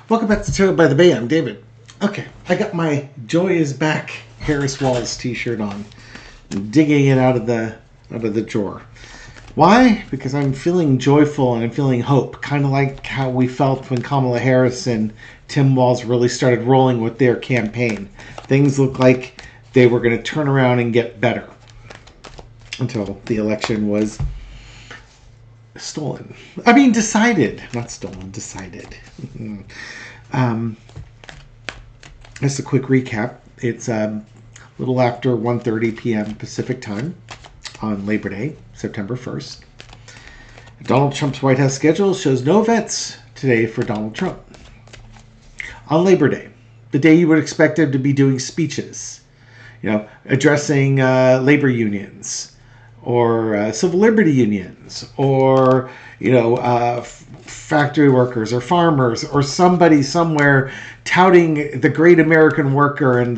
Welcome back to Tailed by the Bay. I'm David. Okay, I got my Joy is Back Harris Walls t-shirt on. I'm digging it out of the drawer. Why? Because I'm feeling joyful and I'm feeling hope. Kind of like how we felt when Kamala Harris and Tim Walz really started rolling with their campaign. Things looked like they were going to turn around and get better. Until the election was stolen. I mean, decided. Not stolen, decided. Just a quick recap. It's a little after 1:30 p.m. Pacific time on Labor Day, September 1st. Donald Trump's White House schedule shows no events today for Donald Trump. On Labor Day, the day you would expect him to be doing speeches, addressing labor unions, or civil liberty unions, or factory workers or farmers, or somebody somewhere touting the great American worker and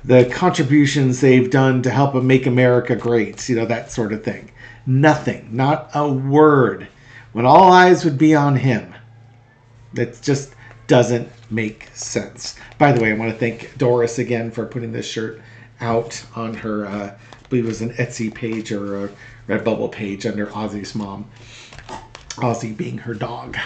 the contributions they've done to help make America great, that sort of thing. Nothing, not a word, when all eyes would be on him. That just doesn't make sense. By the way, I want to thank Doris again for putting this shirt out on her, I believe it was an Etsy page or a Redbubble page under Ozzy's mom. Ozzy being her dog.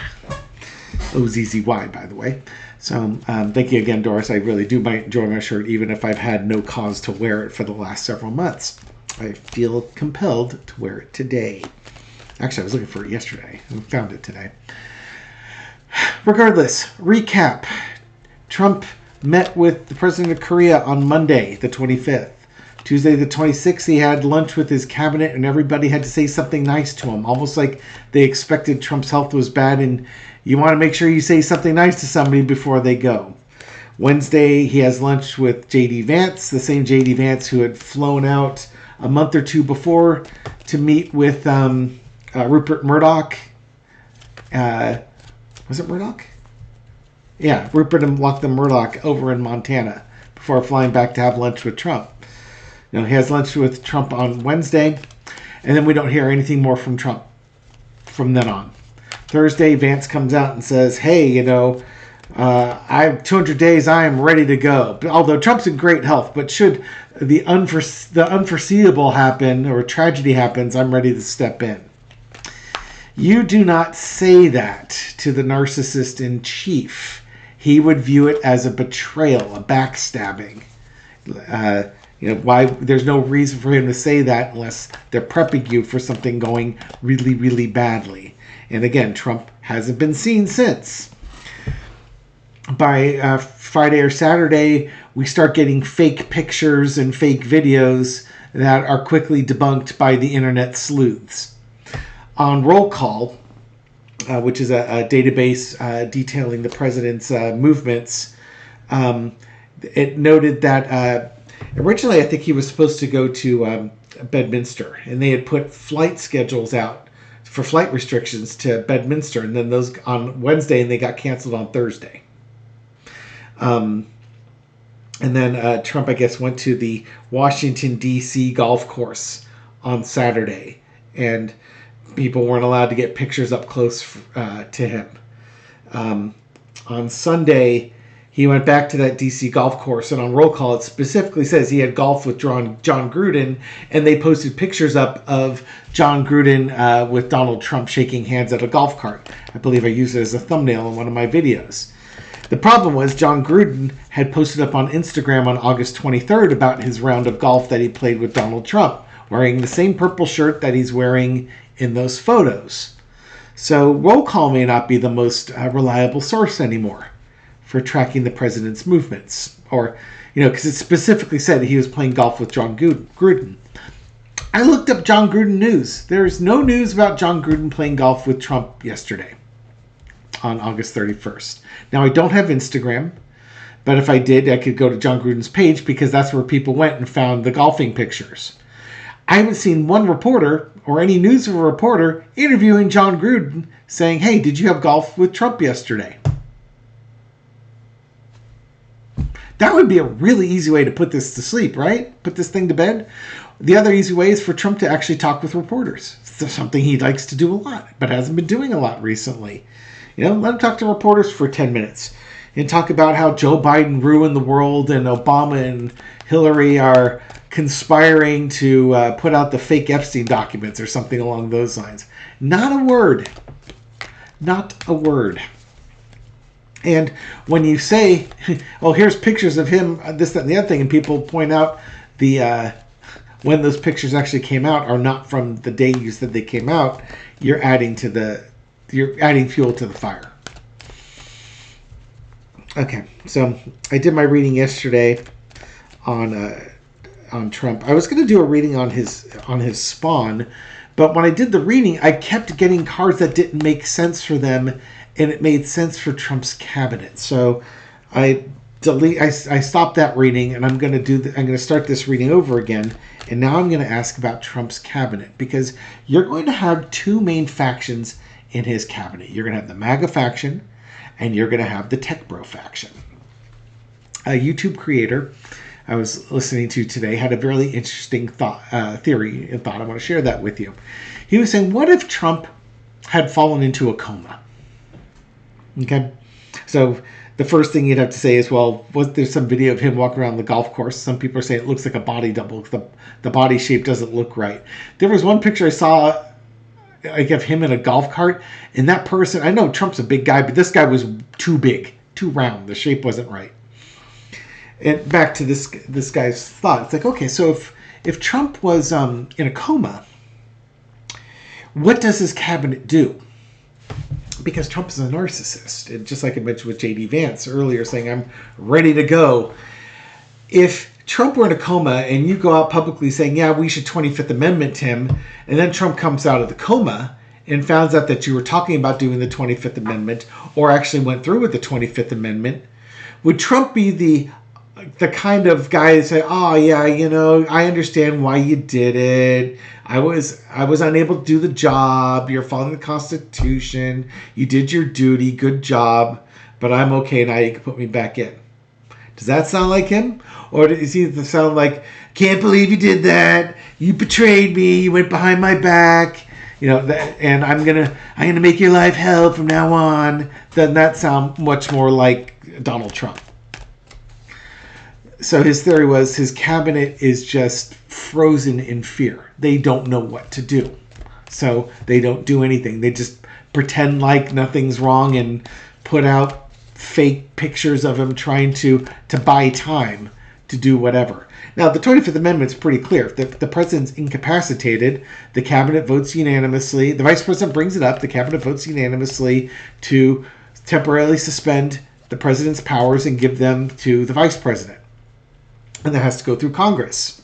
O-Z-Z-Y, by the way. So thank you again, Doris. I really do enjoy my shirt, even if I've had no cause to wear it for the last several months. I feel compelled to wear it today. Actually, I was looking for it yesterday. I found it today. Regardless, recap. Trump met with the president of Korea on Monday, the 25th. Tuesday, the 26th, he had lunch with his cabinet and everybody had to say something nice to him. Almost like they expected Trump's health was bad and you want to make sure you say something nice to somebody before they go. Wednesday, he has lunch with J.D. Vance, the same J.D. Vance who had flown out a month or two before to meet with Rupert Murdoch. Was it Murdoch? Yeah, Rupert and Lachlan Murdoch over in Montana before flying back to have lunch with Trump. He has lunch with Trump on Wednesday, and then we don't hear anything more from Trump from then on. Thursday, Vance comes out and says, hey, I have 200 days, I am ready to go. Although Trump's in great health, but should the unforeseeable happen or tragedy happens, I'm ready to step in. You do not say that to the narcissist in chief. He would view it as a betrayal, a backstabbing. Why there's no reason for him to say that unless they're prepping you for something going really, really badly. And again, Trump hasn't been seen since. By Friday or Saturday, we start getting fake pictures and fake videos that are quickly debunked by the internet sleuths. On Roll Call, which is a database detailing the president's movements, it noted that originally I think he was supposed to go to Bedminster, and they had put flight schedules out for flight restrictions to Bedminster, and then those on Wednesday, and they got canceled on Thursday. And then Trump, I guess, went to the Washington, D.C. golf course on Saturday, and people weren't allowed to get pictures up close to him. On Sunday, he went back to that D.C. golf course, and on Roll Call, it specifically says he had golf with John Gruden, and they posted pictures up of John Gruden with Donald Trump shaking hands at a golf cart. I believe I used it as a thumbnail in one of my videos. The problem was John Gruden had posted up on Instagram on August 23rd about his round of golf that he played with Donald Trump, wearing the same purple shirt that he's wearing in those photos. So Roll Call may not be the most reliable source anymore for tracking the president's movements. Or, because it specifically said he was playing golf with John Gruden. I looked up John Gruden news. There is no news about John Gruden playing golf with Trump yesterday on August 31st. Now, I don't have Instagram, but if I did, I could go to John Gruden's page because that's where people went and found the golfing pictures. I haven't seen one reporter or any news of a reporter interviewing John Gruden saying, hey, did you have golf with Trump yesterday? That would be a really easy way to put this to sleep, right? Put this thing to bed. The other easy way is for Trump to actually talk with reporters. It's something he likes to do a lot, but hasn't been doing a lot recently. Let him talk to reporters for 10 minutes. and talk about how Joe Biden ruined the world and Obama and Hillary are conspiring to put out the fake Epstein documents or something along those lines. Not a word. Not a word. And when you say, "Oh, here's pictures of him," this, that, and the other thing, and people point out the when those pictures actually came out are not from the day you said they came out, you're adding fuel to the fire. Okay, so I did my reading yesterday on Trump. I was going to do a reading on his spawn, but when I did the reading, I kept getting cards that didn't make sense for them, and it made sense for Trump's cabinet. So I stopped that reading, and I'm going to start this reading over again. And now I'm going to ask about Trump's cabinet, because you're going to have two main factions in his cabinet. You're going to have the MAGA faction, and you're going to have the Tech Bro faction. A YouTube creator I was listening to today had a really interesting theory and thought. I want to share that with you. He was saying, what if Trump had fallen into a coma? Okay, so the first thing you'd have to say is, well, was there some video of him walking around the golf course? Some people are saying it looks like a body double. The body shape doesn't look right. There was one picture I saw, like, of him in a golf cart, and that person, I know Trump's a big guy, but this guy was too big, too round. The shape wasn't right. And back to this guy's thought. It's like, okay, so if Trump was in a coma, what does his cabinet do? Because Trump is a narcissist. And just like I mentioned with J.D. Vance earlier, saying, I'm ready to go. If Trump were in a coma and you go out publicly saying, yeah, we should 25th Amendment him, and then Trump comes out of the coma and finds out that you were talking about doing the 25th Amendment or actually went through with the 25th Amendment, would Trump be the kind of guy to say, oh yeah, I understand why you did it. I was unable to do the job. You're following the Constitution. You did your duty. Good job. But I'm okay now. You can put me back in. Does that sound like him? Or does he sound like, can't believe you did that. You betrayed me. You went behind my back. And I'm gonna make your life hell from now on. Doesn't that sound much more like Donald Trump? So his theory was his cabinet is just frozen in fear. They don't know what to do. So they don't do anything. They just pretend like nothing's wrong and put out fake pictures of him trying to buy time to do whatever. Now, the 25th Amendment is pretty clear. If the president's incapacitated, the cabinet votes unanimously. The vice president brings it up. The cabinet votes unanimously to temporarily suspend the president's powers and give them to the vice president. And that has to go through Congress.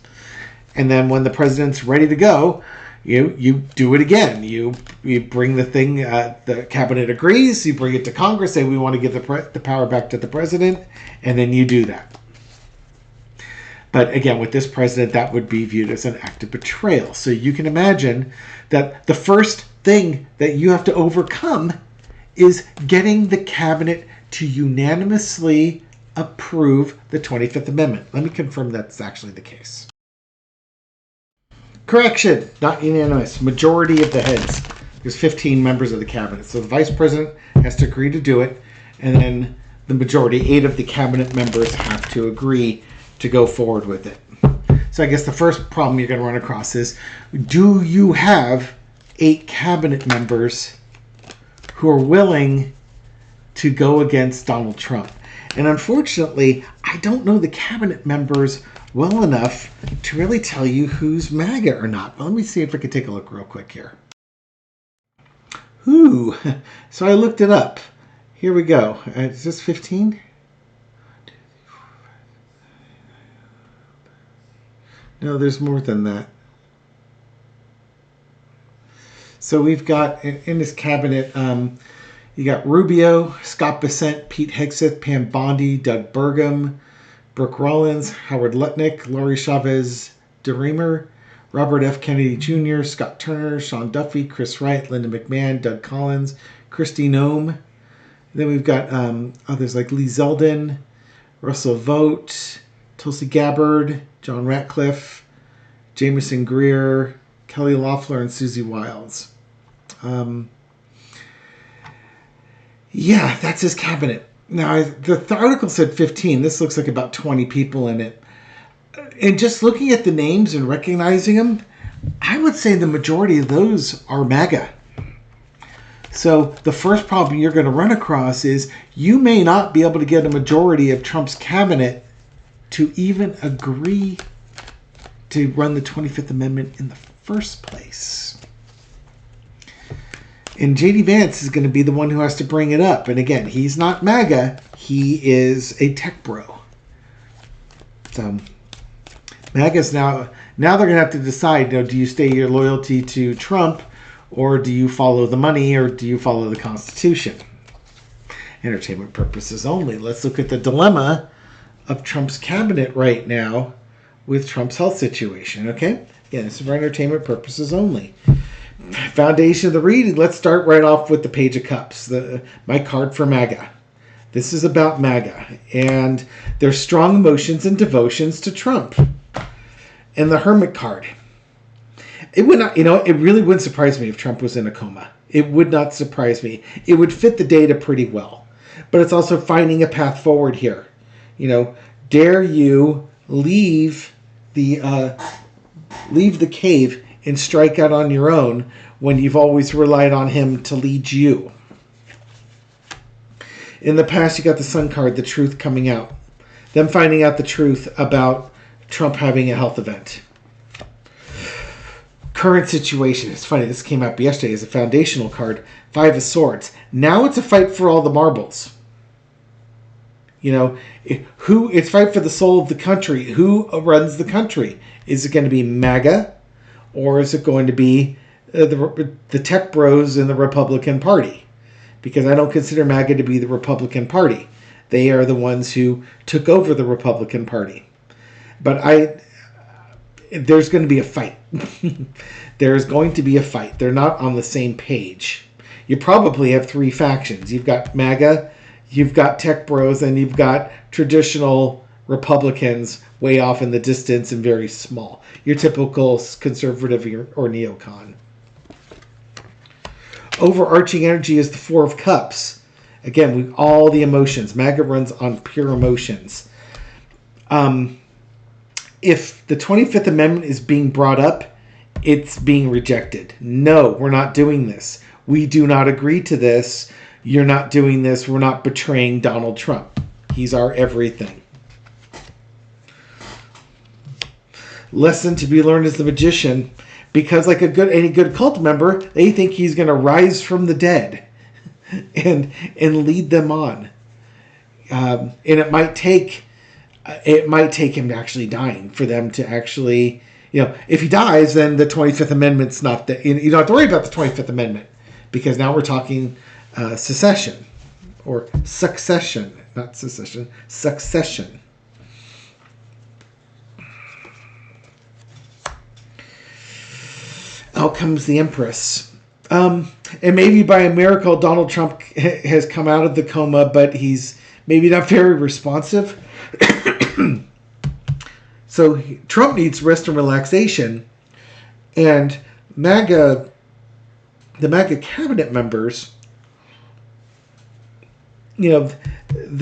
And then when the president's ready to go, you do it again. You bring the thing, the cabinet agrees, you bring it to Congress, say we want to give the power back to the president, and then you do that. But again, with this president, that would be viewed as an act of betrayal. So you can imagine that the first thing that you have to overcome is getting the cabinet to unanimously approve the 25th Amendment. Let me confirm that's actually the case. Correction, not unanimous. Majority of the heads. There's 15 members of the cabinet. So the vice president has to agree to do it, and then the majority, 8 of the cabinet members, have to agree to go forward with it. So I guess the first problem you're going to run across is, do you have 8 cabinet members who are willing to go against Donald Trump? And unfortunately, I don't know the cabinet members well enough to really tell you who's MAGA or not. But let me see if I can take a look real quick here. Ooh, so I looked it up. Here we go. Is this 15? No, there's more than that. So we've got in this cabinet, you got Rubio, Scott Bessent, Pete Hegseth, Pam Bondi, Doug Burgum, Brooke Rollins, Howard Lutnick, Lori Chavez DeRemer, Robert F. Kennedy Jr., Scott Turner, Sean Duffy, Chris Wright, Linda McMahon, Doug Collins, Kristi Noem. Then we've got others like Lee Zeldin, Russell Vogt, Tulsi Gabbard, John Ratcliffe, Jameson Greer, Kelly Loeffler, and Susie Wiles. Yeah, that's his cabinet. Now, the article said 15. This looks like about 20 people in it. And just looking at the names and recognizing them, I would say the majority of those are MAGA. So the first problem you're going to run across is you may not be able to get a majority of Trump's cabinet to even agree to run the 25th Amendment in the first place. And J.D. Vance is going to be the one who has to bring it up. And again, he's not MAGA. He is a tech bro. So MAGA's now they're going to have to decide, do you stay your loyalty to Trump, or do you follow the money, or do you follow the Constitution? Entertainment purposes only. Let's look at the dilemma of Trump's cabinet right now with Trump's health situation, okay? Again, this is for entertainment purposes only. Foundation of the reading. Let's start right off with the Page of Cups, my card for MAGA. This is about MAGA and their strong emotions and devotions to Trump. And the Hermit card. It would not, it really wouldn't surprise me if Trump was in a coma. It would not surprise me. It would fit the data pretty well. But it's also finding a path forward here. Dare you leave the cave and strike out on your own when you've always relied on him to lead you? In the past, you got the Sun card, the truth coming out. Them finding out the truth about Trump having a health event. Current situation. It's funny, this came up yesterday as a foundational card. Five of Swords. Now it's a fight for all the marbles. It's fight for the soul of the country. Who runs the country? Is it going to be MAGA? Or is it going to be the tech bros in the Republican Party? Because I don't consider MAGA to be the Republican Party. They are the ones who took over the Republican Party. But there's going to be a fight. There's going to be a fight. They're not on the same page. You probably have three factions. You've got MAGA, you've got tech bros, and you've got traditional Republicans way off in the distance and very small. Your typical conservative or neocon. Overarching energy is the Four of Cups. Again, all the emotions. MAGA runs on pure emotions. If the 25th Amendment is being brought up, it's being rejected. No, we're not doing this. We do not agree to this. You're not doing this. We're not betraying Donald Trump. He's our everything. Lesson to be learned is the magician, because like any good cult member, they think he's going to rise from the dead and lead them on. And it might take him actually dying for them to actually, if he dies, then the 25th Amendment's not that. You don't have to worry about the 25th Amendment, because now we're talking secession or succession, not secession, succession. Out comes the Empress. And maybe by a miracle, Donald Trump has come out of the coma, but he's maybe not very responsive. So Trump needs rest and relaxation. And the MAGA cabinet members, they're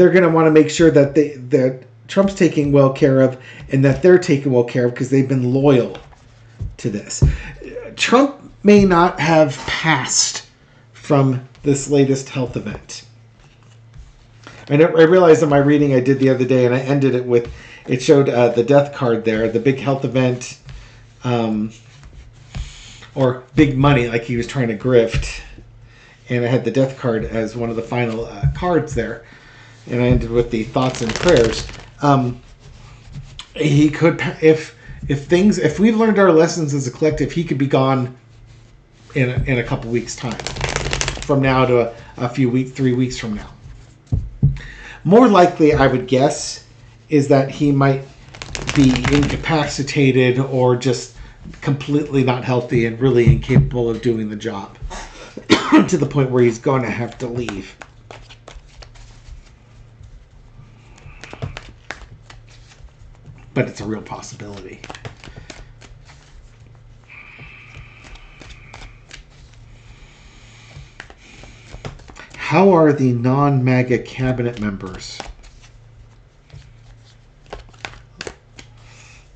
going to want to make sure that Trump's taking well care of and that they're taken well care of, because they've been loyal to this. Trump may not have passed from this latest health event. I realized in my reading I did the other day, and I ended it with, it showed the death card there, the big health event, or big money, like he was trying to grift. And I had the death card as one of the final cards there. And I ended with the thoughts and prayers. He could, if we learned our lessons as a collective, he could be gone in a couple weeks' time. From now to a few weeks, 3 weeks from now. More likely, I would guess, is that he might be incapacitated or just completely not healthy and really incapable of doing the job to the point where he's going to have to leave. But it's a real possibility. How are the non-MAGA cabinet members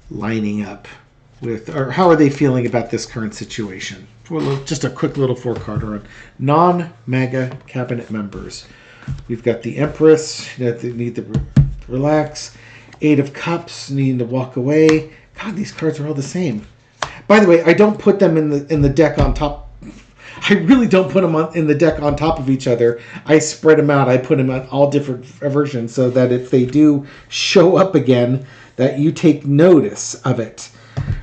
lining up with, or how are they feeling about this current situation? Well, just a quick little four-carder on non-MAGA cabinet members. We've got the Empress, that they need to relax. Eight of Cups, needing to walk away. God, these cards are all the same. By the way, I don't put them in the deck on top. I really don't put them in the deck on top of each other. I spread them out. I put them on all different versions so that if they do show up again, that you take notice of it.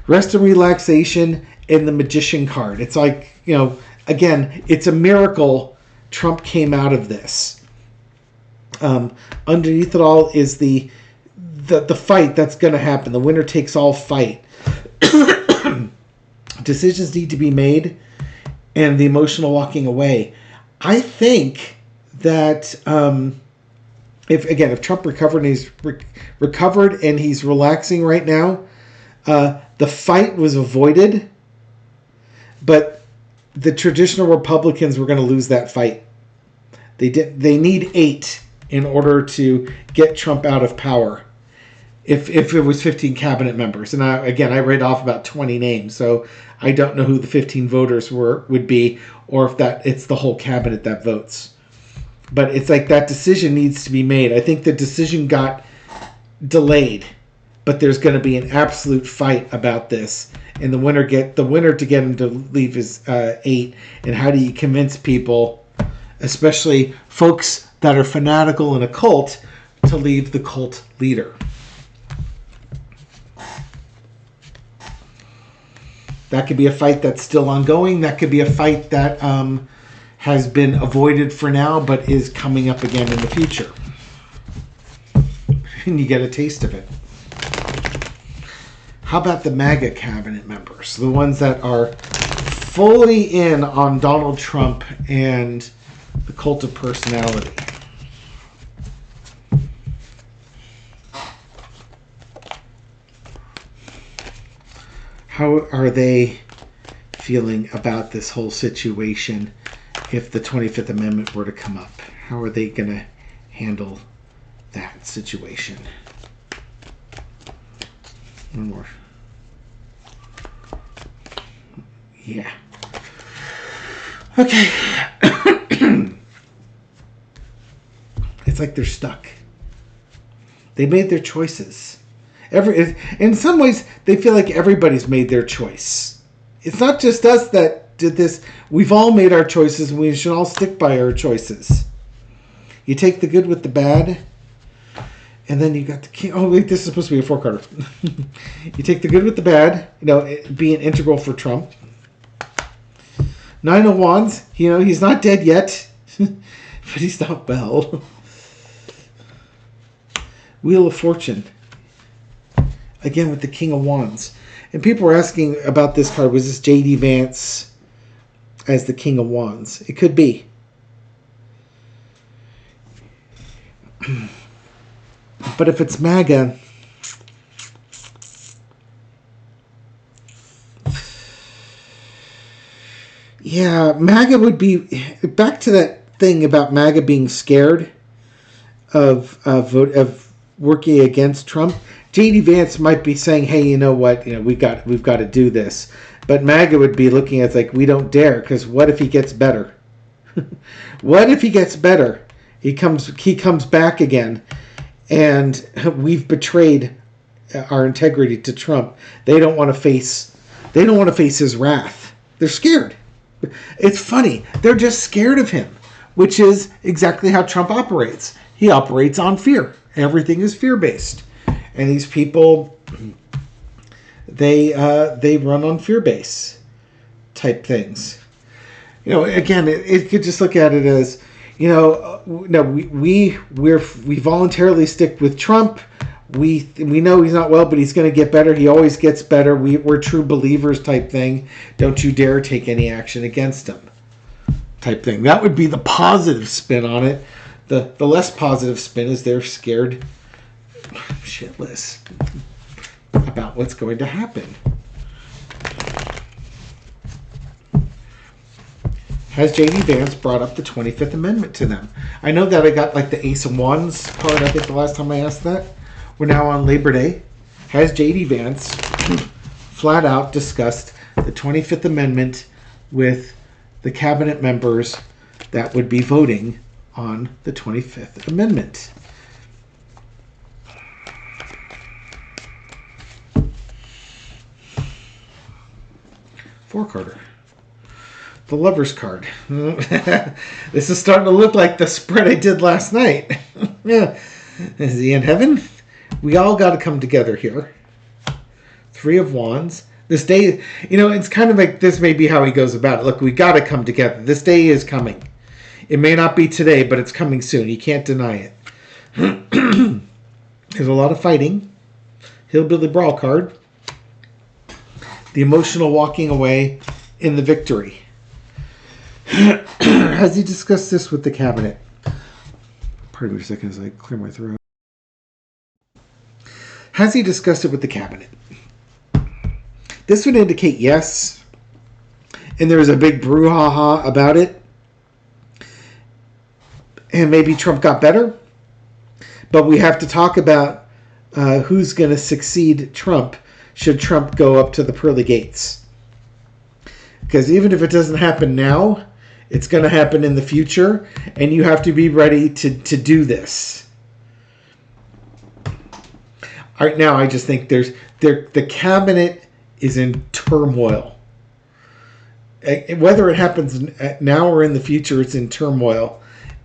Rest and relaxation and the Magician card. It's like, again, it's a miracle Trump came out of this. Underneath it all is the fight that's going to happen. The winner takes all fight. Decisions need to be made, and the emotional walking away. I think that if Trump recovered and he's recovered and he's relaxing right now, the fight was avoided, but the traditional Republicans were going to lose that fight. They need 8 in order to get Trump out of power. If it was 15 cabinet members, and I read off about 20 names, so I don't know who the 15 voters would be, or if it's the whole cabinet that votes. But it's like that decision needs to be made. I think the decision got delayed, but there's going to be an absolute fight about this, and the winner to get him to leave is 8. And how do you convince people, especially folks that are fanatical in a cult, to leave the cult leader? That could be a fight that's still ongoing. That could be a fight that has been avoided for now, but is coming up again in the future. And you get a taste of it. How about the MAGA cabinet members? The ones that are fully in on Donald Trump and the cult of personality. How are they feeling about this whole situation if the 25th Amendment were to come up? How are they going to handle that situation? One more. Yeah. Okay. It's like they're stuck. They made their choices. In some ways, they feel like everybody's made their choice. It's not just us that did this. We've all made our choices, and we should all stick by our choices. You take the good with the bad, and then you got the king. Oh, wait, this is supposed to be a 4-carder. You take the good with the bad, being integral for Trump. 9 of Wands, he's not dead yet, but he's not well. Wheel of Fortune. Again, with the King of Wands. And people were asking about this card. Was this J.D. Vance as the King of Wands? It could be. But if it's MAGA, yeah, MAGA would be back to that thing about MAGA being scared of working against Trump. J.D. Vance might be saying, "Hey, you know what? We've got to do this." But MAGA would be looking at it like, "We don't dare, because what if he gets better? What if he gets better? He comes back again, and we've betrayed our integrity to Trump. They don't want to face his wrath. They're scared. It's funny. They're just scared of him, which is exactly how Trump operates. He operates on fear. Everything is fear-based. And these people, they run on fear base type things. Again, it could just look at it as, we voluntarily stick with Trump. We know he's not well, but he's going to get better. He always gets better. We're true believers type thing. Don't you dare take any action against him type thing. That would be the positive spin on it. The less positive spin is they're scared shitless about what's going to happen. has J.D. Vance brought up the 25th Amendment to them? I know that I got like the Ace of Wands card, I think the last time I asked that. We're now on Labor Day. Has J.D. Vance flat out discussed the 25th Amendment with the cabinet members that would be voting on the 25th Amendment? Four-carder. The Lover's card. This is starting to look like the spread I did last night. Yeah. Is he in heaven? We all got to come together here. Three of Wands. This day, it's kind of like this may be how he goes about it. Look, we got to come together. This day is coming. It may not be today, but it's coming soon. You can't deny it. There's a lot of fighting. Hillbilly Brawl card. The emotional walking away in the victory. Has he discussed this with the cabinet? Pardon me for a second as I clear my throat. Has he discussed it with the cabinet? This would indicate yes. And there was a big brouhaha about it. And maybe Trump got better. But we have to talk about who's going to succeed Trump should Trump go up to the pearly gates. Because even if it doesn't happen now, it's going to happen in the future, and you have to be ready to do this. Right now, I just think the cabinet is in turmoil. Whether it happens now or in the future, it's in turmoil,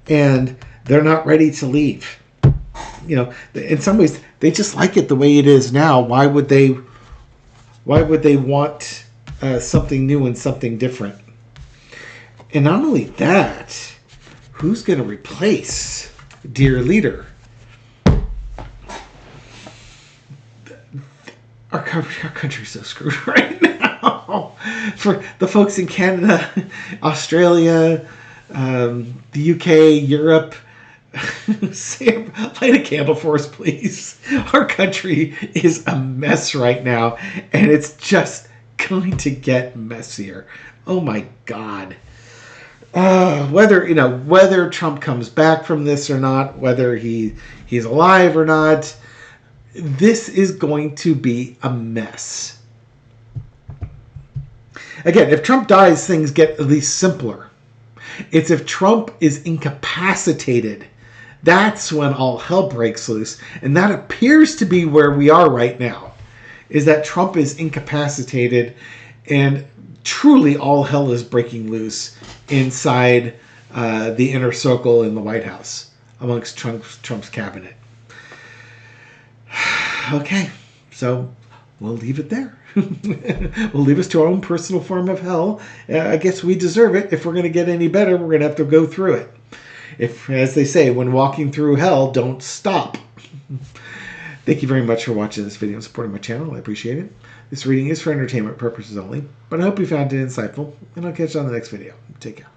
and they're not ready to leave. In some ways, they just like it the way it is now. Why would they want something new and something different? And not only that, who's going to replace dear leader? Our country's so screwed right now. For the folks in Canada, Australia, the UK, Europe, Sam, light a candle for us, please. Our country is a mess right now, and it's just going to get messier. Oh my God. Whether Trump comes back from this or not, whether he's alive or not, this is going to be a mess. Again, if Trump dies, things get at least simpler. It's if Trump is incapacitated, that's when all hell breaks loose. And that appears to be where we are right now, is that Trump is incapacitated and truly all hell is breaking loose inside the inner circle in the White House amongst Trump's cabinet. Okay, so we'll leave it there. We'll leave us to our own personal form of hell. I guess we deserve it. If we're going to get any better, we're going to have to go through it. If, as they say, when walking through hell, don't stop. Thank you very much for watching this video and supporting my channel. I appreciate it. This reading is for entertainment purposes only, but I hope you found it insightful, and I'll catch you on the next video. Take care.